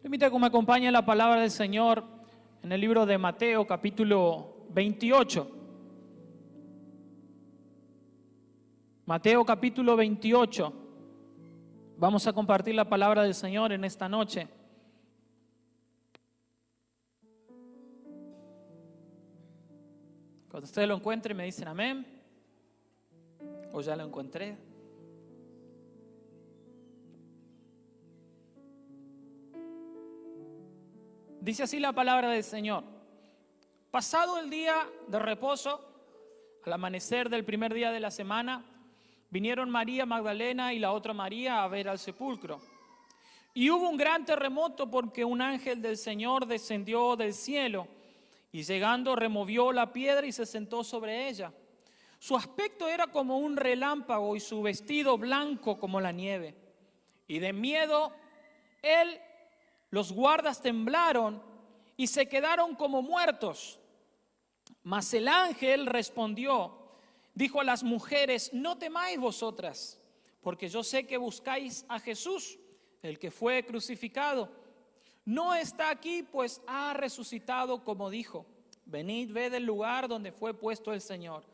Permita que me acompañe la palabra del Señor en el libro de Mateo, capítulo 28. Mateo, capítulo 28. Vamos a compartir la palabra del Señor en esta noche. Cuando ustedes lo encuentren, me dicen amén. O ya lo encontré. Dice así la palabra del Señor. Pasado el día de reposo, al amanecer del primer día de la semana, vinieron María Magdalena y la otra María a ver al sepulcro. Y hubo un gran terremoto porque un ángel del Señor descendió del cielo y llegando removió la piedra y se sentó sobre ella. Su aspecto era como un relámpago y su vestido blanco como la nieve. Y de miedo los guardas temblaron y se quedaron como muertos. Mas el ángel respondió, dijo a las mujeres: no temáis vosotras, porque yo sé que buscáis a Jesús, el que fue crucificado. No está aquí, pues ha resucitado como dijo. Venid, ved el lugar donde fue puesto el Señor.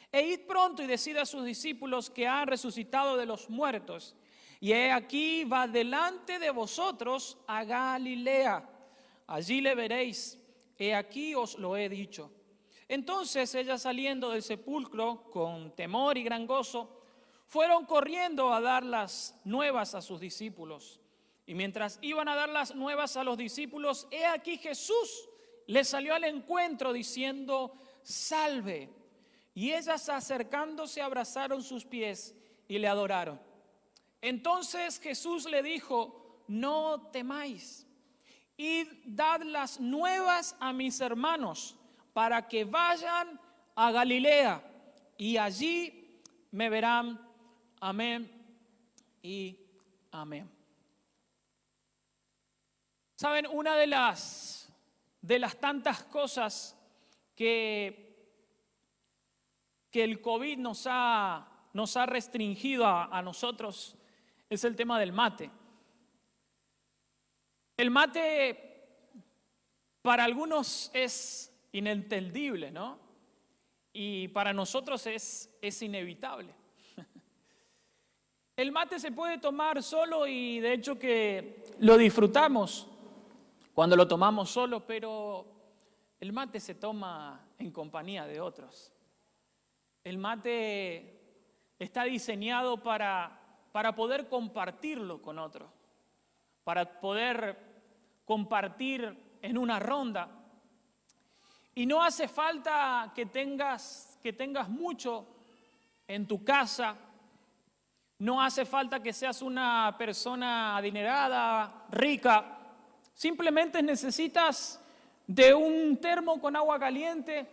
E id pronto y decid a sus discípulos que ha resucitado de los muertos. Y he aquí va delante de vosotros a Galilea. Allí le veréis. He aquí os lo he dicho. Entonces ellas, saliendo del sepulcro con temor y gran gozo, fueron corriendo a dar las nuevas a sus discípulos. Y mientras iban a dar las nuevas a los discípulos, he aquí Jesús les salió al encuentro diciendo: salve. Y ellas, acercándose, abrazaron sus pies y le adoraron. Entonces Jesús le dijo: no temáis, id, dad las nuevas a mis hermanos, para que vayan a Galilea, y allí me verán. Amén y amén. Saben, una de las tantas cosas que el COVID nos ha restringido a nosotros es el tema del mate. El mate para algunos es inentendible, ¿no? Y para nosotros es inevitable. El mate se puede tomar solo y de hecho que lo disfrutamos cuando lo tomamos solo, pero el mate se toma en compañía de otros. El mate está diseñado para poder compartirlo con otros, para poder compartir en una ronda. Y no hace falta que tengas mucho en tu casa, no hace falta que seas una persona adinerada, rica. Simplemente necesitas de un termo con agua caliente,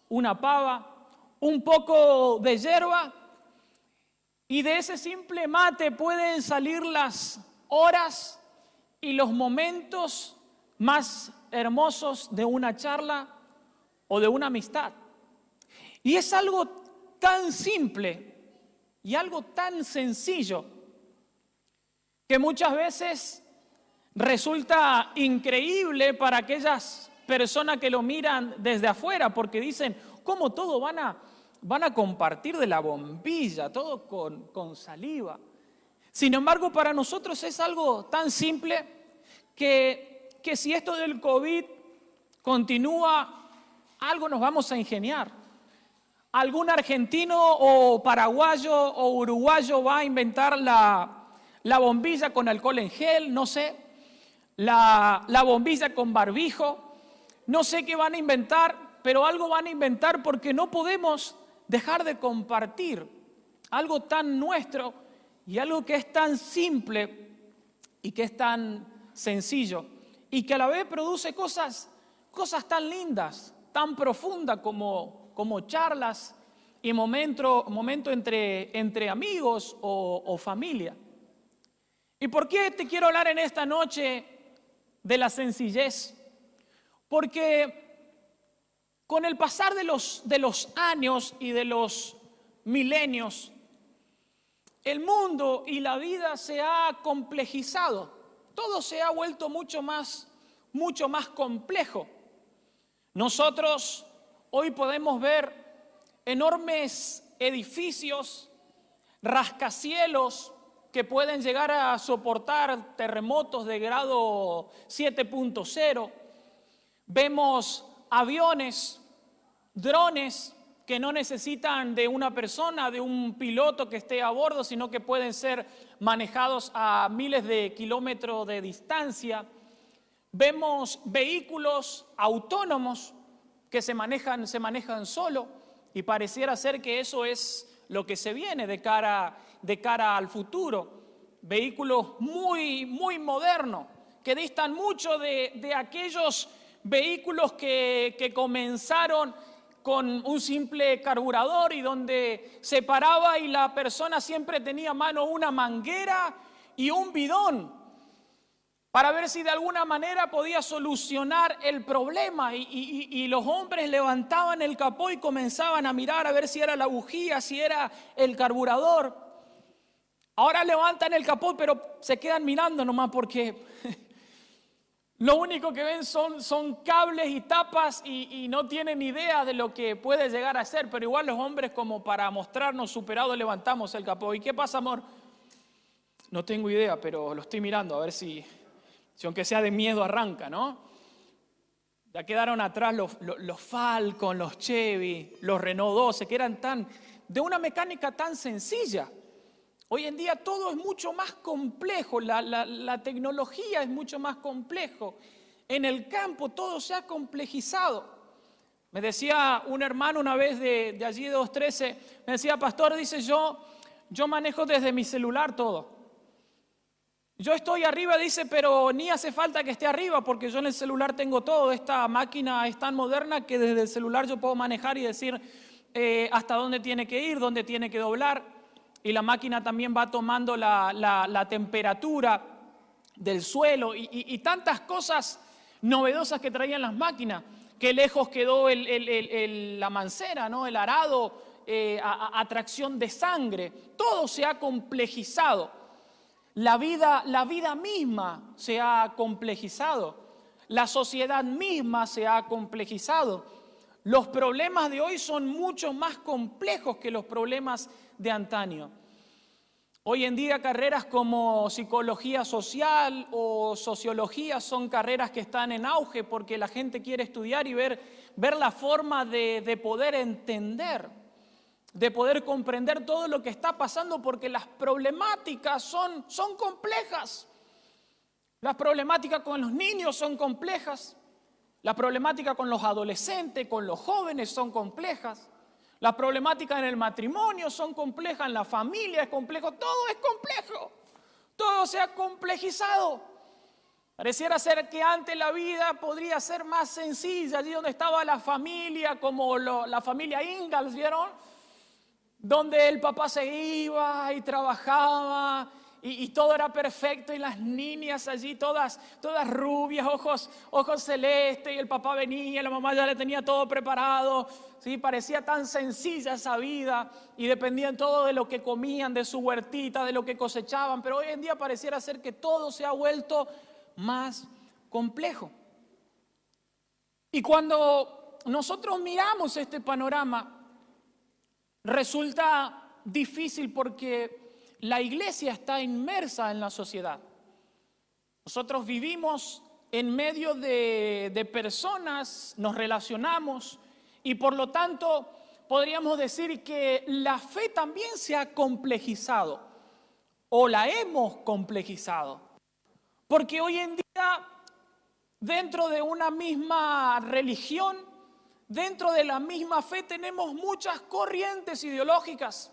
una pava, un poco de hierba, y de ese simple mate pueden salir las horas y los momentos más hermosos de una charla o de una amistad. Y es algo tan simple y algo tan sencillo que muchas veces resulta increíble para aquellas personas que lo miran desde afuera, porque dicen: ¿cómo todo van a compartir de la bombilla, todo con saliva? Sin embargo, para nosotros es algo tan simple que si esto del COVID continúa, algo nos vamos a ingeniar. Algún argentino o paraguayo o uruguayo va a inventar la bombilla con alcohol en gel, no sé, la bombilla con barbijo, no sé qué van a inventar, pero algo van a inventar, porque no podemos dejar de compartir algo tan nuestro y algo que es tan simple y que es tan sencillo y que a la vez produce cosas tan lindas, tan profundas como charlas y momento entre amigos o familia. ¿Y por qué te quiero hablar en esta noche de la sencillez? Porque con el pasar de los años y de los milenios, el mundo y la vida se ha complejizado. Todo se ha vuelto mucho más complejo. Nosotros hoy podemos ver enormes edificios, rascacielos que pueden llegar a soportar terremotos de grado 7.0. Vemos aviones, drones que no necesitan de una persona, de un piloto que esté a bordo, sino que pueden ser manejados a miles de kilómetros de distancia. Vemos vehículos autónomos que se manejan solo, y pareciera ser que eso es lo que se viene de cara al futuro. Vehículos muy modernos que distan mucho de aquellos vehículos que comenzaron con un simple carburador y donde se paraba y la persona siempre tenía a mano una manguera y un bidón para ver si de alguna manera podía solucionar el problema, y los hombres levantaban el capó y comenzaban a mirar a ver si era la bujía, si era el carburador. Ahora levantan el capó pero se quedan mirando nomás porque lo único que ven son cables y tapas y no tienen idea de lo que puede llegar a ser, pero igual los hombres, como para mostrarnos superados, levantamos el capó. ¿Y qué pasa, amor? No tengo idea, pero lo estoy mirando a ver si aunque sea de miedo arranca, ¿no? Ya quedaron atrás los Falcon, los Chevy, los Renault 12, que eran de una mecánica tan sencilla. Hoy en día todo es mucho más complejo, la tecnología es mucho más complejo. En el campo todo se ha complejizado. Me decía un hermano una vez de allí de 213, me decía: pastor, dice, yo manejo desde mi celular todo. Yo estoy arriba, dice, pero ni hace falta que esté arriba porque yo en el celular tengo todo. Esta máquina es tan moderna que desde el celular yo puedo manejar y decir hasta dónde tiene que ir, dónde tiene que doblar. Y la máquina también va tomando la temperatura del suelo y tantas cosas novedosas que traían las máquinas. Qué lejos quedó la mancera, ¿no? El arado, a tracción de sangre. Todo se ha complejizado. La vida misma se ha complejizado. La sociedad misma se ha complejizado. Los problemas de hoy son mucho más complejos que los problemas de antaño. Hoy en día carreras como psicología social o sociología son carreras que están en auge porque la gente quiere estudiar y ver la forma de poder entender, de poder comprender todo lo que está pasando, porque las problemáticas son complejas. Las problemáticas con los niños son complejas. Las problemáticas con los adolescentes, con los jóvenes son complejas. Las problemáticas en el matrimonio son complejas, en la familia es complejo, todo es complejo. Todo se ha complejizado. Pareciera ser que antes la vida podría ser más sencilla, allí donde estaba la familia, como la familia Ingalls, ¿vieron? Donde el papá se iba y trabajaba y todo era perfecto, y las niñas allí todas rubias, ojos celestes, y el papá venía, la mamá ya le tenía todo preparado, ¿sí? Parecía tan sencilla esa vida y dependían todo de lo que comían, de su huertita, de lo que cosechaban, pero hoy en día pareciera ser que todo se ha vuelto más complejo. Y cuando nosotros miramos este panorama, resulta difícil porque la iglesia está inmersa en la sociedad. Nosotros vivimos en medio de personas, nos relacionamos y por lo tanto podríamos decir que la fe también se ha complejizado o la hemos complejizado. Porque hoy en día, dentro de una misma religión, dentro de la misma fe, tenemos muchas corrientes ideológicas.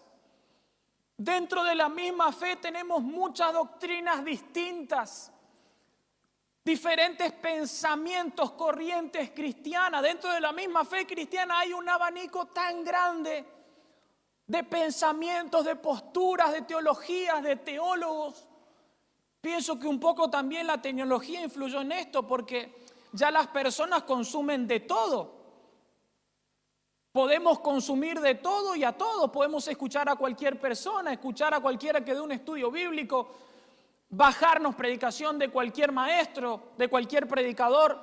Dentro de la misma fe tenemos muchas doctrinas distintas, diferentes pensamientos, corrientes cristianas. Dentro de la misma fe cristiana hay un abanico tan grande de pensamientos, de posturas, de teologías, de teólogos. Pienso que un poco también la tecnología influyó en esto, porque ya las personas consumen de todo. Podemos consumir de todo y a todo. Podemos escuchar a cualquier persona, escuchar a cualquiera que dé un estudio bíblico. bajarnos predicación de cualquier maestro, de cualquier predicador.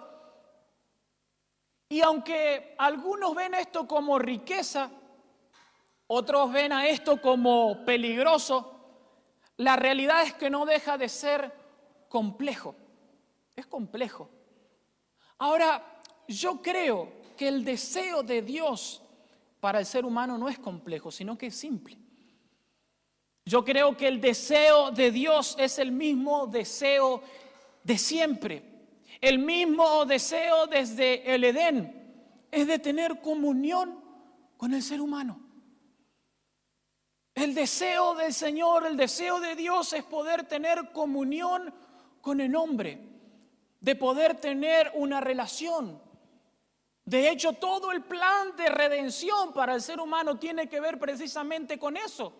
Y aunque algunos ven esto como riqueza, otros ven a esto como peligroso, la realidad es que no deja de ser complejo. Es complejo. Ahora, yo creo que el deseo de Dios para el ser humano no es complejo, sino que es simple. Yo creo que el deseo de Dios es el mismo deseo de siempre. El mismo deseo desde el Edén es de tener comunión con el ser humano. El deseo del Señor, el deseo de Dios es poder tener comunión con el hombre, de poder tener una relación. De hecho, todo el plan de redención para el ser humano tiene que ver precisamente con eso,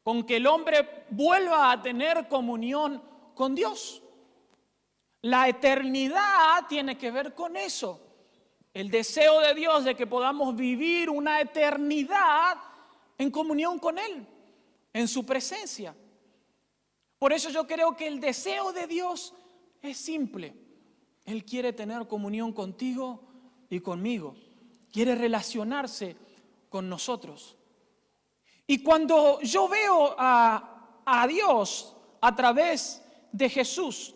con que el hombre vuelva a tener comunión con Dios. La eternidad tiene que ver con eso. El deseo de Dios de que podamos vivir una eternidad en comunión con Él, en su presencia. Por eso yo creo que el deseo de Dios es simple. Él quiere tener comunión contigo y conmigo. Quiere relacionarse con nosotros. Y cuando yo veo a Dios a través de Jesús,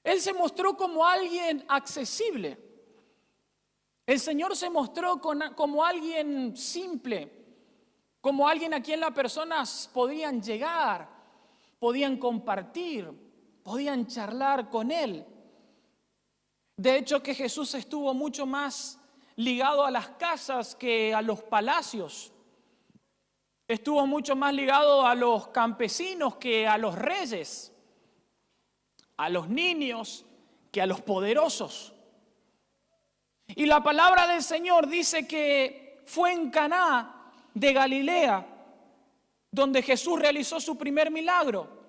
Él se mostró como alguien accesible. El Señor se mostró como alguien simple, como alguien a quien las personas podían llegar, podían compartir, podían charlar con Él. De hecho, que Jesús estuvo mucho más ligado a las casas que a los palacios. Estuvo mucho más ligado a los campesinos que a los reyes, a los niños que a los poderosos. Y la palabra del Señor dice que fue en Caná de Galilea donde Jesús realizó su primer milagro.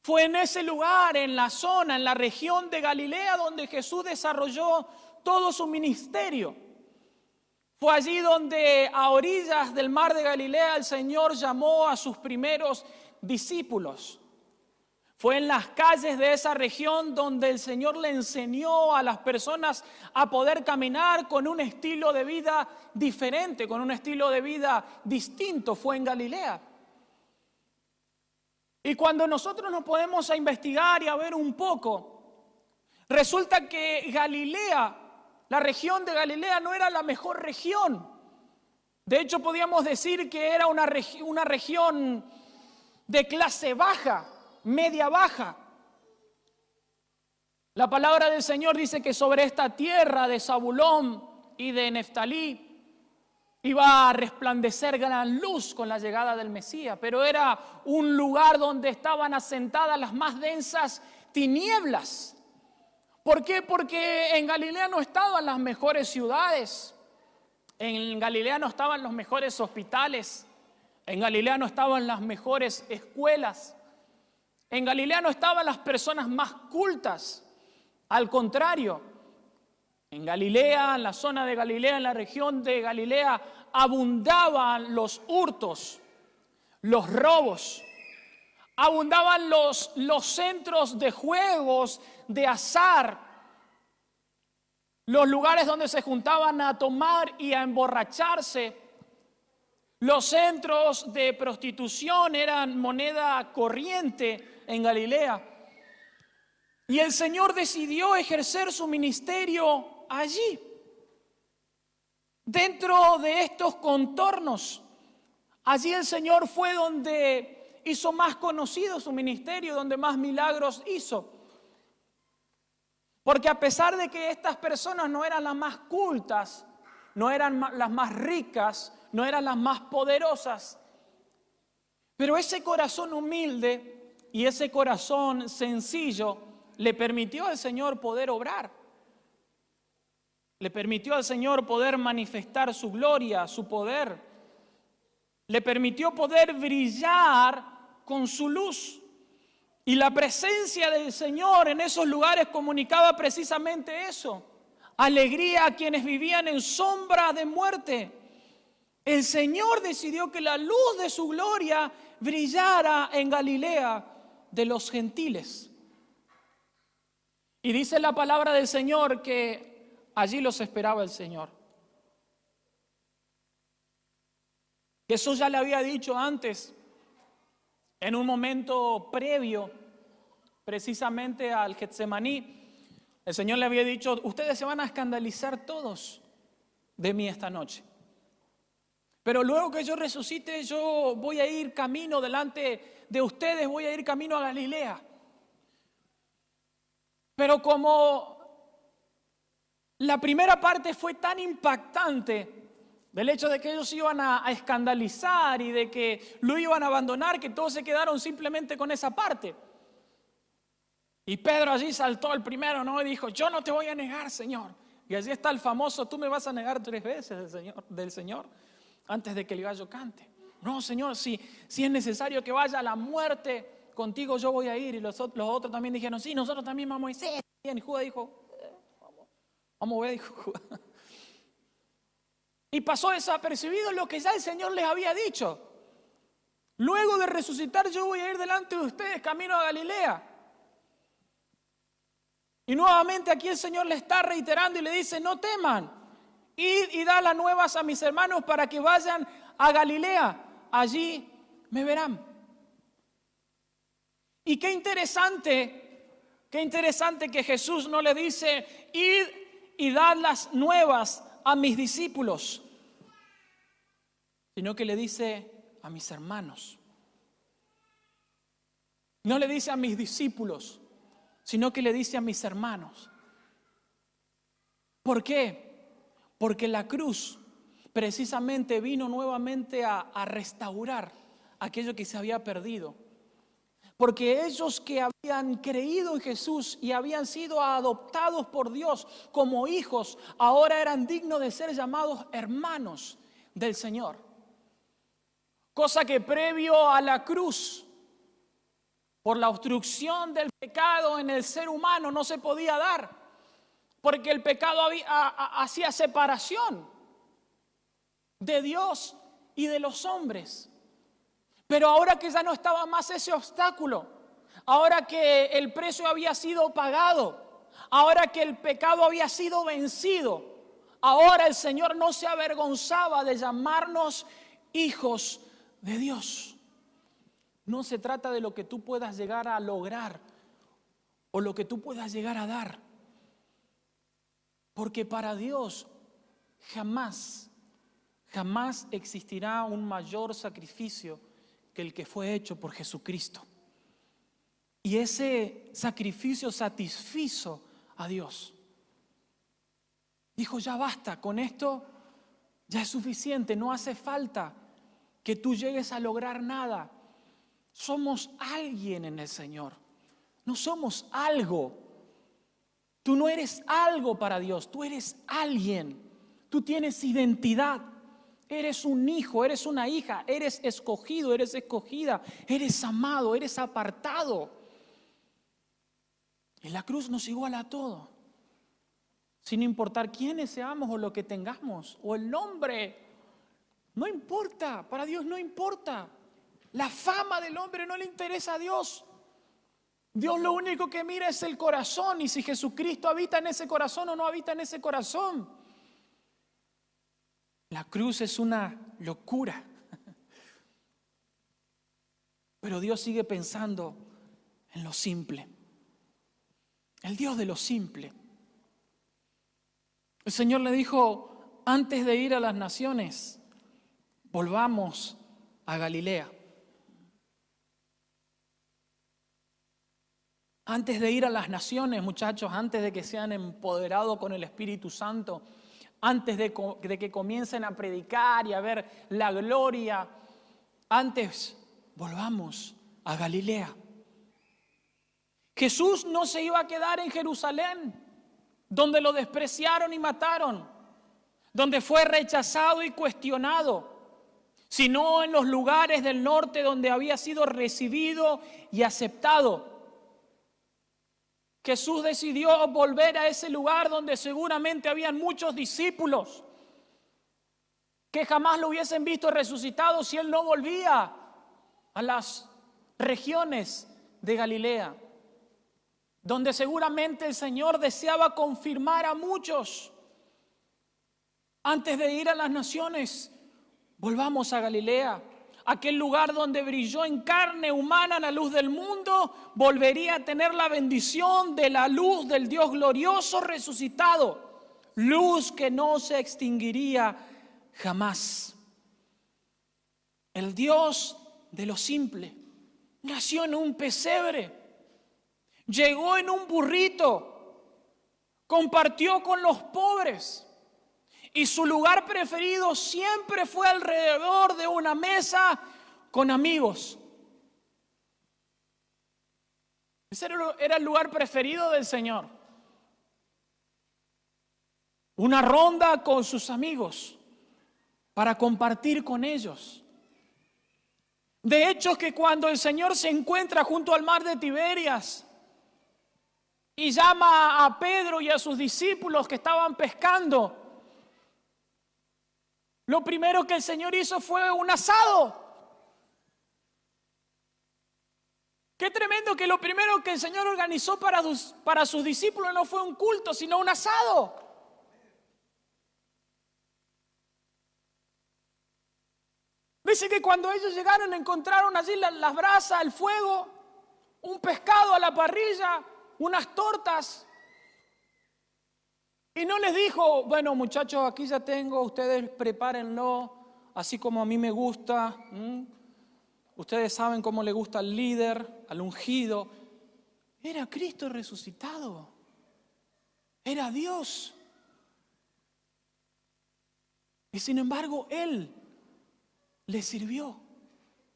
Fue en ese lugar, en la zona, en la región de Galilea donde Jesús desarrolló todo su ministerio. Fue allí donde a orillas del mar de Galilea el Señor llamó a sus primeros discípulos. Fue en las calles de esa región donde el Señor le enseñó a las personas a poder caminar con un estilo de vida diferente, con un estilo de vida distinto. Fue en Galilea. Y cuando nosotros nos podemos a investigar y a ver un poco, resulta que Galilea, la región de Galilea no era la mejor región. De hecho, podíamos decir que era una región de clase baja, media baja. La palabra del Señor dice que sobre esta tierra de Zabulón y de Neftalí iba a resplandecer gran luz con la llegada del Mesías, pero era un lugar donde estaban asentadas las más densas tinieblas. ¿Por qué? Porque en Galilea no estaban las mejores ciudades, en Galilea no estaban los mejores hospitales, en Galilea no estaban las mejores escuelas, en Galilea no estaban las personas más cultas. Al contrario, en Galilea, en la zona de Galilea, en la región de Galilea, abundaban los hurtos, los robos, abundaban los centros de juegos, de azar, los lugares donde se juntaban a tomar y a emborracharse. Los centros de prostitución eran moneda corriente en Galilea. Y el Señor decidió ejercer su ministerio allí, dentro de estos contornos. Allí el Señor fue donde hizo más conocido su ministerio, donde más milagros hizo. Porque a pesar de que estas personas no eran las más cultas, no eran las más ricas, no eran las más poderosas, pero ese corazón humilde y ese corazón sencillo le permitió al Señor poder obrar. Le permitió al Señor poder manifestar su gloria, su poder. Le permitió poder brillar con su luz. Y la presencia del Señor en esos lugares comunicaba precisamente eso. Alegría a quienes vivían en sombra de muerte. El Señor decidió que la luz de su gloria brillara en Galilea de los gentiles. Y dice la palabra del Señor que allí los esperaba el Señor. Jesús ya le había dicho antes, en un momento previo, precisamente al Getsemaní, el Señor le había dicho: ustedes se van a escandalizar todos de mí esta noche. Pero luego que yo resucite, yo voy a ir camino delante de ustedes, voy a ir camino a Galilea. Pero como la primera parte fue tan impactante del hecho de que ellos iban a escandalizar y de que lo iban a abandonar, que todos se quedaron simplemente con esa parte. Y Pedro allí saltó el primero, ¿no? Y dijo: yo no te voy a negar, Señor. Y allí está el famoso: tú me vas a negar 3 veces del Señor antes de que el gallo cante. No, Señor, si es necesario que vaya a la muerte, contigo yo voy a ir. Y los otros también dijeron: sí, nosotros también vamos a ir. Sí. Y Judas dijo: vamos a ver, dijo Judas. Y pasó desapercibido lo que ya el Señor les había dicho: luego de resucitar yo voy a ir delante de ustedes camino a Galilea. Y nuevamente aquí el Señor le está reiterando y le dice: no teman, id y dad las nuevas a mis hermanos para que vayan a Galilea, allí me verán. Y qué interesante que Jesús no le dice: id y dad las nuevas a mis discípulos, sino que le dice: a mis hermanos. No le dice a mis discípulos, sino que le dice a mis hermanos. ¿Por qué? Porque la cruz precisamente vino nuevamente a restaurar aquello que se había perdido. Porque ellos que habían creído en Jesús y habían sido adoptados por Dios como hijos, ahora eran dignos de ser llamados hermanos del Señor. Cosa que previo a la cruz, por la obstrucción del pecado en el ser humano, no se podía dar. Porque el pecado hacía separación de Dios y de los hombres. Pero ahora que ya no estaba más ese obstáculo, ahora que el precio había sido pagado, ahora que el pecado había sido vencido, ahora el Señor no se avergonzaba de llamarnos hijos de Dios. No se trata de lo que tú puedas llegar a lograr o lo que tú puedas llegar a dar. Porque para Dios jamás existirá un mayor sacrificio que el que fue hecho por Jesucristo. Y ese sacrificio satisfizo a Dios. Dijo: ya basta, con esto ya es suficiente, no hace falta que tú llegues a lograr nada. Somos alguien en el Señor, no somos algo. Tú no eres algo para Dios, tú eres alguien. Tú tienes identidad. Eres un hijo, eres una hija, eres escogido, eres escogida, eres amado, eres apartado. Y la cruz nos iguala a todo, sin importar quiénes seamos o lo que tengamos, o el nombre. No importa, para Dios no importa. La fama del hombre no le interesa a Dios. Dios lo único que mira es el corazón, y si Jesucristo habita en ese corazón o no habita en ese corazón. La cruz es una locura. Pero Dios sigue pensando en lo simple. El Dios de lo simple. El Señor le dijo: antes de ir a las naciones, volvamos a Galilea. Antes de ir a las naciones, muchachos, antes de que sean empoderados con el Espíritu Santo, antes de que comiencen a predicar y a ver la gloria, antes volvamos a Galilea. Jesús no se iba a quedar en Jerusalén, donde lo despreciaron y mataron, donde fue rechazado y cuestionado, sino en los lugares del norte donde había sido recibido y aceptado. Jesús decidió volver a ese lugar donde seguramente habían muchos discípulos que jamás lo hubiesen visto resucitado si Él no volvía. a las regiones de Galilea, donde seguramente el Señor deseaba confirmar a muchos. Antes de ir a las naciones, volvamos a Galilea, aquel lugar donde brilló en carne humana la luz del mundo, volvería a tener la bendición de la luz del Dios glorioso resucitado, luz que no se extinguiría jamás. El Dios de lo simple nació en un pesebre, llegó en un burrito, compartió con los pobres. Y su lugar preferido siempre fue alrededor de una mesa con amigos. Ese era el lugar preferido del Señor. Una ronda con sus amigos para compartir con ellos. De hecho, que cuando el Señor se encuentra junto al mar de Tiberias y llama a Pedro y a sus discípulos que estaban pescando, lo primero que el Señor hizo fue un asado. Qué tremendo que lo primero que el Señor organizó para sus discípulos no fue un culto, sino un asado. Dice que cuando ellos llegaron encontraron allí las brasas, el fuego, un pescado a la parrilla, unas tortas. Y no les dijo, bueno muchachos, aquí ya tengo, ustedes prepárenlo, así como a mí me gusta. Ustedes saben cómo le gusta al líder, al ungido. Era Cristo resucitado. Era Dios. Y sin embargo, Él le sirvió.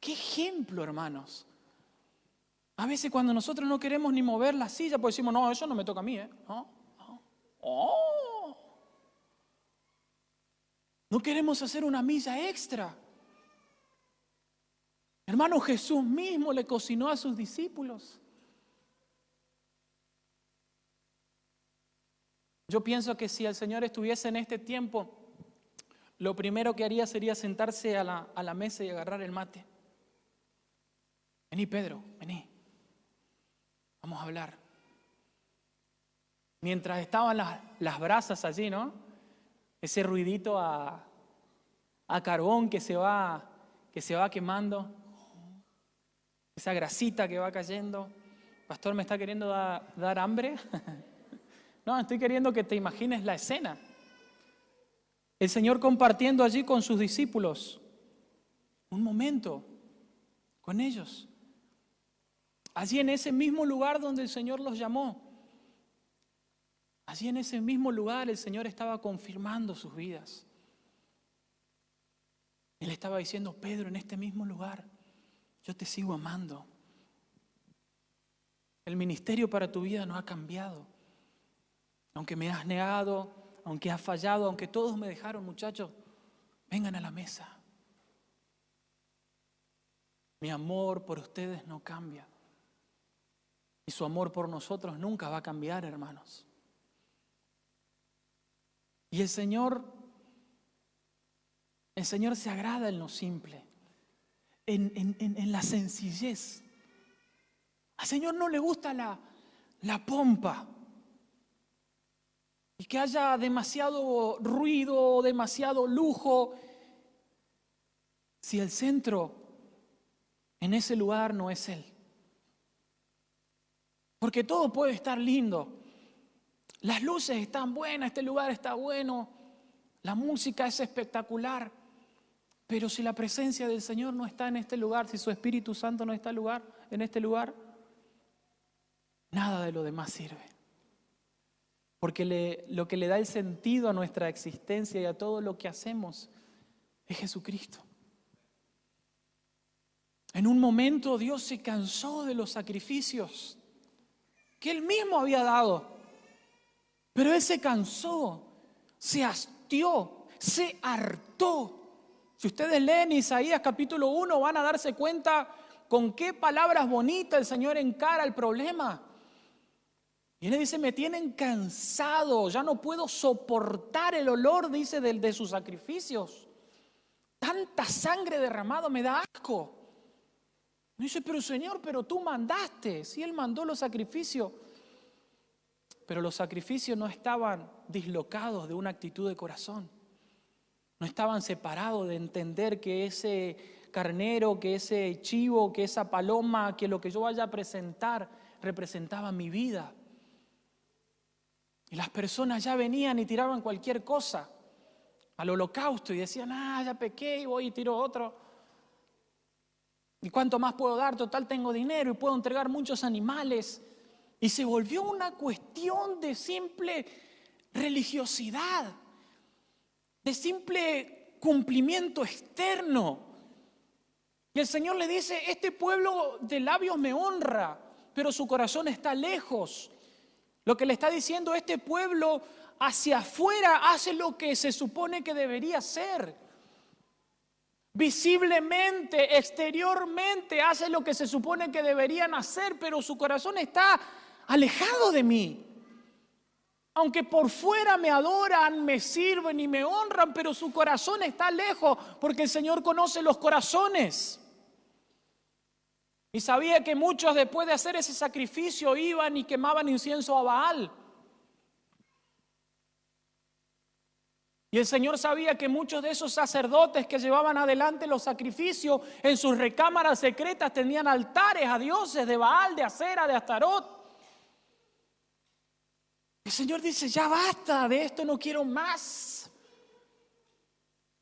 ¡Qué ejemplo, hermanos! A veces cuando nosotros no queremos ni mover la silla, pues decimos, no, eso no me toca a mí, ¿no? ¡Oh! No queremos hacer una milla extra. Hermano, Jesús mismo le cocinó a sus discípulos. Yo pienso que si el Señor estuviese en este tiempo, lo primero que haría sería sentarse a la mesa y agarrar el mate. Vení, Pedro, vení. Vamos a hablar. Mientras estaban las brasas allí, ¿no? Ese ruidito a carbón que se va quemando. Esa grasita que va cayendo. Pastor, ¿me está queriendo dar hambre? No, estoy queriendo que te imagines la escena. El Señor compartiendo allí con sus discípulos. Un momento con ellos. Allí en ese mismo lugar donde el Señor los llamó. Allí en ese mismo lugar el Señor estaba confirmando sus vidas. Él estaba diciendo, Pedro, en este mismo lugar yo te sigo amando. El ministerio para tu vida no ha cambiado. Aunque me has negado, aunque has fallado, aunque todos me dejaron, muchachos, vengan a la mesa. Mi amor por ustedes no cambia. Y su amor por nosotros nunca va a cambiar, hermanos. Y el Señor se agrada en lo simple, en la sencillez. Al Señor no le gusta la pompa. Y que haya demasiado ruido, demasiado lujo, si el centro en ese lugar no es Él. Porque todo puede estar lindo. Las luces están buenas, este lugar está bueno, la música es espectacular. Pero si la presencia del Señor no está en este lugar, si su Espíritu Santo no está en este lugar, nada de lo demás sirve. Porque lo que le da el sentido a nuestra existencia y a todo lo que hacemos es Jesucristo. En un momento Dios se cansó de los sacrificios que Él mismo había dado. Pero Él se cansó, se hastió, se hartó. Si ustedes leen Isaías capítulo 1 van a darse cuenta con qué palabras bonitas el Señor encara el problema. Y Él dice, me tienen cansado, ya no puedo soportar el olor, dice, de sus sacrificios. Tanta sangre derramada me da asco. Me dice, pero Señor, pero tú mandaste. Sí, Él mandó los sacrificios. Pero los sacrificios no estaban dislocados de una actitud de corazón. No estaban separados de entender que ese carnero, que ese chivo, que esa paloma, que lo que yo vaya a presentar representaba mi vida. Y las personas ya venían y tiraban cualquier cosa al holocausto y decían, ya pequé y voy y tiro otro. ¿Y cuánto más puedo dar? Total, tengo dinero y puedo entregar muchos animales. Y se volvió una cuestión de simple religiosidad, de simple cumplimiento externo. Y el Señor le dice, este pueblo de labios me honra, pero su corazón está lejos. Lo que le está diciendo, este pueblo hacia afuera hace lo que se supone que debería hacer. Visiblemente, exteriormente, hace lo que se supone que deberían hacer, pero su corazón está alejado de mí. Aunque por fuera me adoran, me sirven y me honran, pero su corazón está lejos, porque el Señor conoce los corazones. Y sabía que muchos después de hacer ese sacrificio iban y quemaban incienso a Baal. Y el Señor sabía que muchos de esos sacerdotes que llevaban adelante los sacrificios en sus recámaras secretas tenían altares a dioses de Baal, de Acera, de Astarot. El Señor dice, ya basta de esto, no quiero más.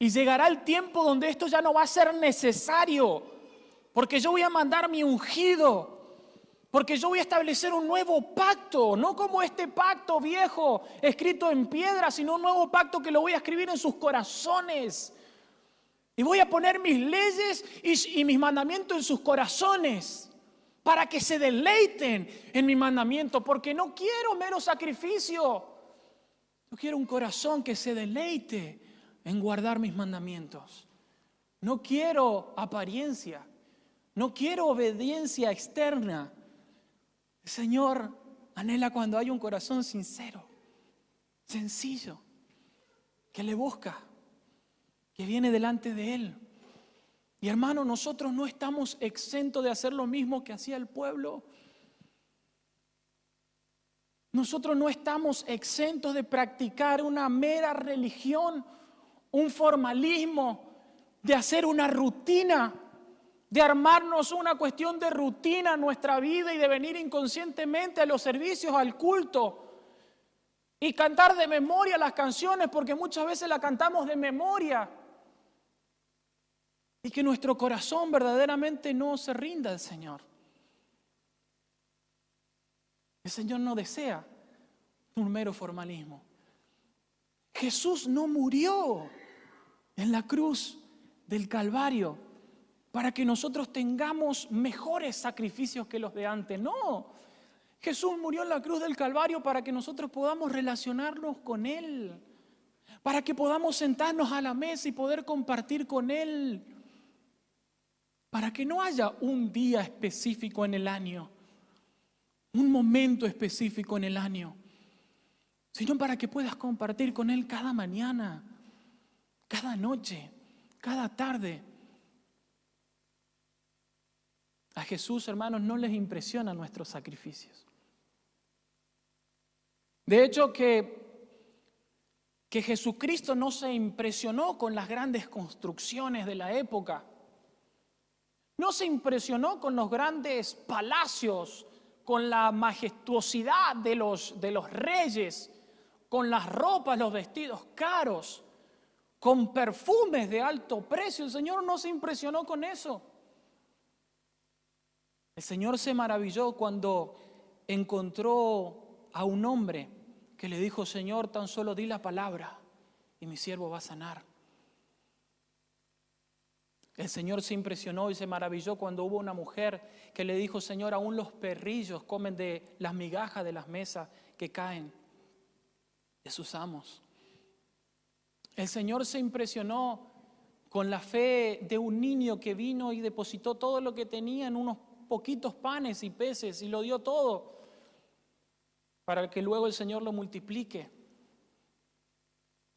Y llegará el tiempo donde esto ya no va a ser necesario. Porque yo voy a mandar mi ungido, porque yo voy a establecer un nuevo pacto, no como este pacto viejo escrito en piedra, sino un nuevo pacto que lo voy a escribir en sus corazones. Y voy a poner mis leyes y mis mandamientos en sus corazones, para que se deleiten en mi mandamiento, porque no quiero mero sacrificio. Yo quiero un corazón que se deleite en guardar mis mandamientos. No quiero apariencia. No quiero obediencia externa. El Señor anhela cuando hay un corazón sincero, sencillo, que le busca, que viene delante de Él. Y hermano, nosotros no estamos exentos de hacer lo mismo que hacía el pueblo. Nosotros no estamos exentos de practicar una mera religión, un formalismo, de hacer una rutina, de armarnos una cuestión de rutina en nuestra vida y de venir inconscientemente a los servicios, al culto y cantar de memoria las canciones, porque muchas veces las cantamos de memoria y que nuestro corazón verdaderamente no se rinda al Señor. El Señor no desea un mero formalismo. Jesús no murió en la cruz del Calvario para que nosotros tengamos mejores sacrificios que los de antes. No, Jesús murió en la cruz del Calvario para que nosotros podamos relacionarnos con Él, para que podamos sentarnos a la mesa y poder compartir con Él, para que no haya un día específico en el año, un momento específico en el año, sino para que puedas compartir con Él cada mañana, cada noche, cada tarde. A Jesús, hermanos, no les impresionan nuestros sacrificios. De hecho, que Jesucristo no se impresionó con las grandes construcciones de la época. No se impresionó con los grandes palacios, con la majestuosidad de los reyes, con las ropas, los vestidos caros, con perfumes de alto precio. El Señor no se impresionó con eso. El Señor se maravilló cuando encontró a un hombre que le dijo, Señor, tan solo di la palabra y mi siervo va a sanar. El Señor se impresionó y se maravilló cuando hubo una mujer que le dijo, Señor, aún los perrillos comen de las migajas de las mesas que caen de sus amos. El Señor se impresionó con la fe de un niño que vino y depositó todo lo que tenía en unos poquitos panes y peces y lo dio todo para que luego el Señor lo multiplique.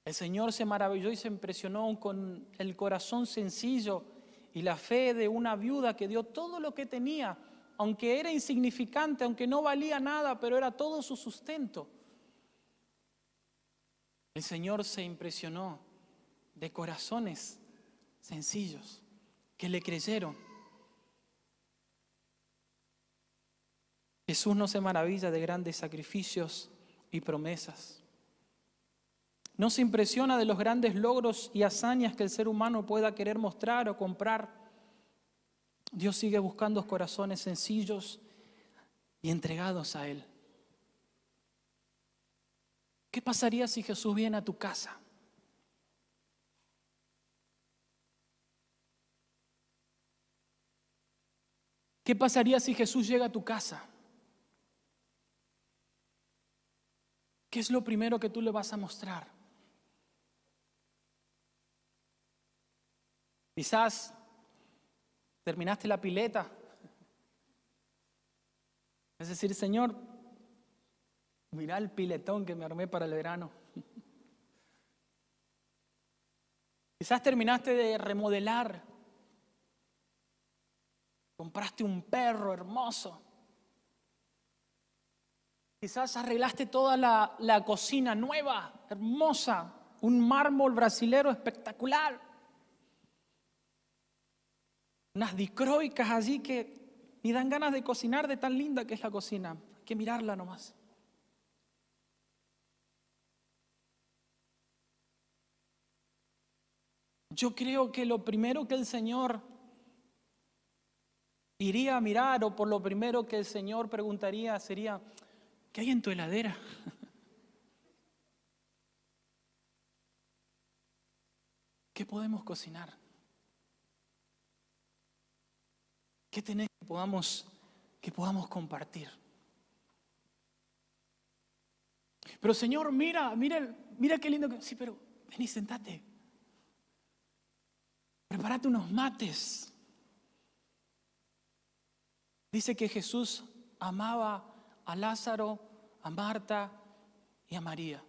El Señor se maravilló y se impresionó con el corazón sencillo y la fe de una viuda que dio todo lo que tenía, aunque era insignificante, aunque no valía nada, pero era todo su sustento. El Señor se impresionó de corazones sencillos que le creyeron. Jesús no se maravilla de grandes sacrificios y promesas. No se impresiona de los grandes logros y hazañas que el ser humano pueda querer mostrar o comprar. Dios sigue buscando corazones sencillos y entregados a Él. ¿Qué pasaría si Jesús viene a tu casa? ¿Qué pasaría si Jesús llega a tu casa? ¿Qué es lo primero que tú le vas a mostrar? Quizás terminaste la pileta. Es decir, Señor, mira el piletón que me armé para el verano. Quizás terminaste de remodelar. Compraste un perro hermoso. Quizás arreglaste toda la cocina nueva, hermosa. Un mármol brasilero espectacular. Unas dicroicas allí que ni dan ganas de cocinar de tan linda que es la cocina. Hay que mirarla nomás. Yo creo que lo primero que el Señor iría a mirar, o por lo primero que el Señor preguntaría sería: ¿qué hay en tu heladera? ¿Qué podemos cocinar? ¿Qué tenés que podamos compartir? Pero Señor, mira qué lindo que... Sí, pero vení, sentate. Prepárate unos mates. Dice que Jesús amaba a Lázaro, a Marta y a María,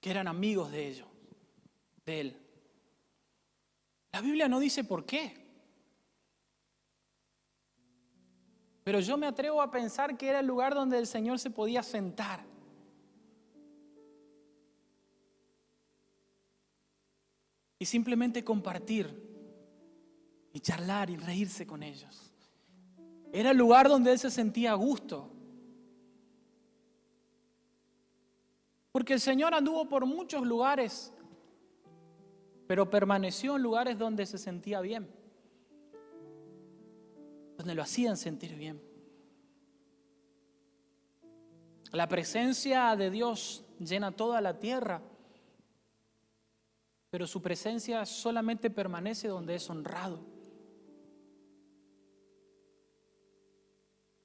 que eran amigos de él. La Biblia no dice por qué, pero yo me atrevo a pensar que era el lugar donde el Señor se podía sentar. Y simplemente compartir y charlar y reírse con ellos. Era el lugar donde Él se sentía a gusto. Porque el Señor anduvo por muchos lugares, pero permaneció en lugares donde se sentía bien, donde lo hacían sentir bien. La presencia de Dios llena toda la tierra, pero su presencia solamente permanece donde es honrado.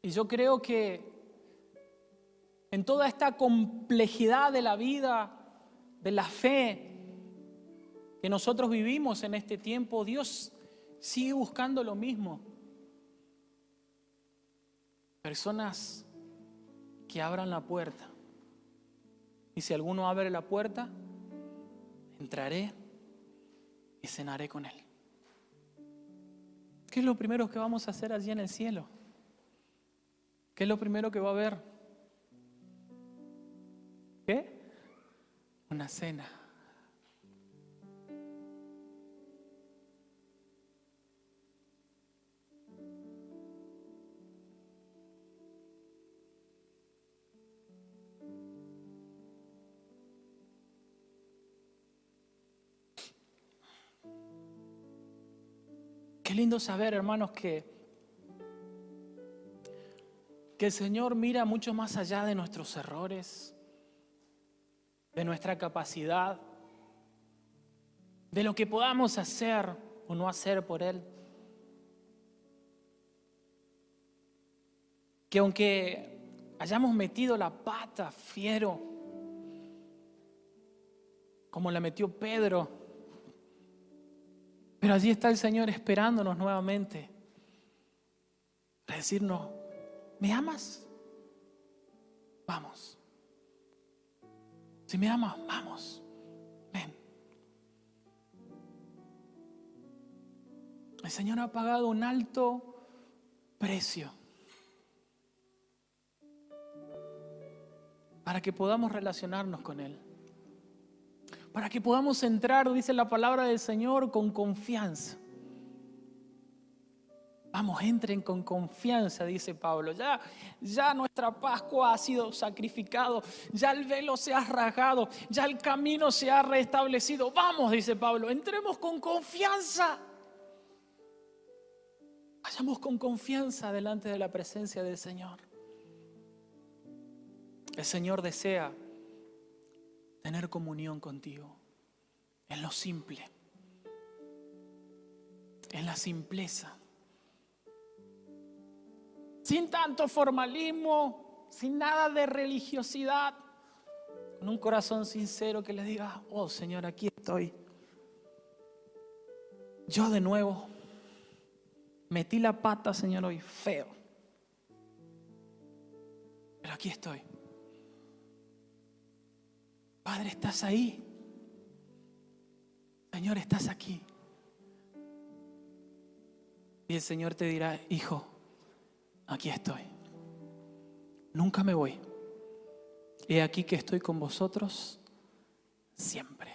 Y yo creo que en toda esta complejidad de la vida, de la fe que nosotros vivimos en este tiempo, Dios sigue buscando lo mismo. Personas que abran la puerta. Y si alguno abre la puerta, entraré y cenaré con él. ¿Qué es lo primero que vamos a hacer allí en el cielo? ¿Qué es lo primero que va a haber? ¿Qué? Una cena. Qué lindo saber, hermanos, que el Señor mira mucho más allá de nuestros errores, de nuestra capacidad, de lo que podamos hacer o no hacer por Él. Que aunque hayamos metido la pata fiero, como la metió Pedro, pero allí está el Señor esperándonos nuevamente para decirnos: ¿me amas? Vamos. Si me amas, vamos. Ven. El Señor ha pagado un alto precio para que podamos relacionarnos con Él. Para que podamos entrar, dice la palabra del Señor, con confianza. Vamos, entren con confianza, dice Pablo. Ya nuestra Pascua ha sido sacrificado, ya el velo se ha rasgado, ya el camino se ha restablecido. Vamos, dice Pablo, entremos con confianza. Vayamos con confianza delante de la presencia del Señor. El Señor desea tener comunión contigo en lo simple, en la simpleza. Sin tanto formalismo, sin nada de religiosidad, con un corazón sincero que le diga: oh Señor, aquí estoy. Yo de nuevo metí la pata, Señor, hoy feo, pero aquí estoy. Padre, estás ahí. Señor, estás aquí. Y el Señor te dirá: hijo, aquí estoy. Nunca me voy. He aquí que estoy con vosotros siempre.